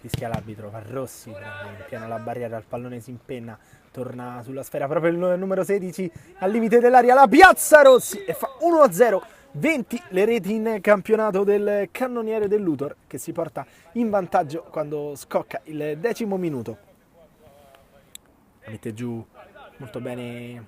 fischia l'arbitro, fa Rossi, prende in pieno la barriera, il pallone si impenna, torna sulla sfera proprio il numero 16 al limite dell'area, la piazza Rossi e fa 1-0. 20 le reti in campionato del cannoniere del Luthor, che si porta in vantaggio quando scocca il 10° minuto. Mette giù molto bene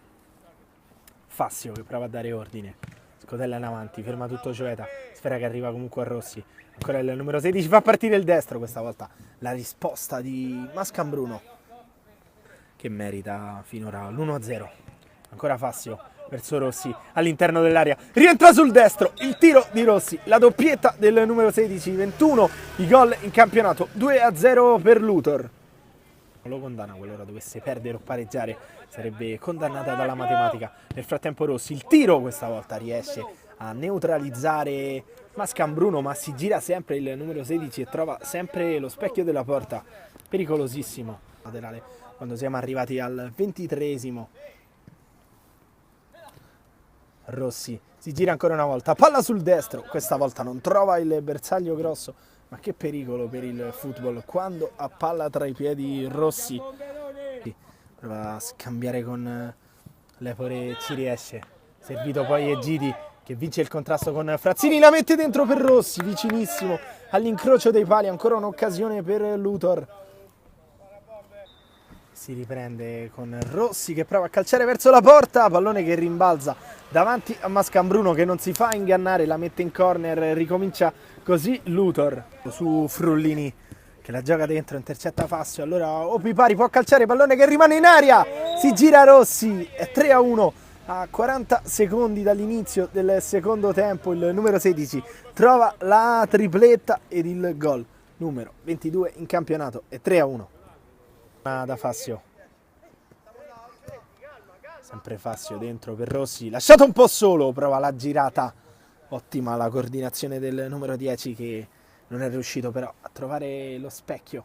Fassio, che prova a dare ordine, scotella in avanti, ferma tutto Cioeta, sfera che arriva comunque a Rossi, ancora il numero 16 fa partire il destro, questa volta la risposta di Mascambruno, che merita finora l'1-0. Ancora Fassio verso Rossi all'interno dell'area, rientra sul destro, il tiro di Rossi, la doppietta del numero 16, 21 i gol in campionato, 2-0 per Luthor. Non lo condanna, qualora dovesse perdere o pareggiare sarebbe condannata dalla matematica. Nel frattempo Rossi, il tiro questa volta riesce a neutralizzare Mascambruno, ma si gira sempre il numero 16 e trova sempre lo specchio della porta, pericolosissimo laterale quando siamo arrivati al 23°. Rossi si gira ancora una volta, palla sul destro, questa volta non trova il bersaglio grosso, ma che pericolo per il football quando ha palla tra i piedi Rossi. Prova a scambiare con Lepore, ci riesce, servito poi Egidi che vince il contrasto con Frazzini, la mette dentro per Rossi, vicinissimo all'incrocio dei pali, ancora un'occasione per Luthor. Si riprende con Rossi che prova a calciare verso la porta, pallone che rimbalza davanti a Mascambruno che non si fa ingannare, la mette in corner, ricomincia così Luthor su Frullini che la gioca dentro, intercetta Fassio, allora Opipari può calciare, pallone che rimane in aria, si gira Rossi, è 3-1 a 40 secondi dall'inizio del secondo tempo, il numero 16 trova la tripletta ed il gol numero 22 in campionato, è 3-1. Da Fassio, sempre Fassio dentro per Rossi, lasciato un po' solo, prova la girata, ottima la coordinazione del numero 10 che non è riuscito però a trovare lo specchio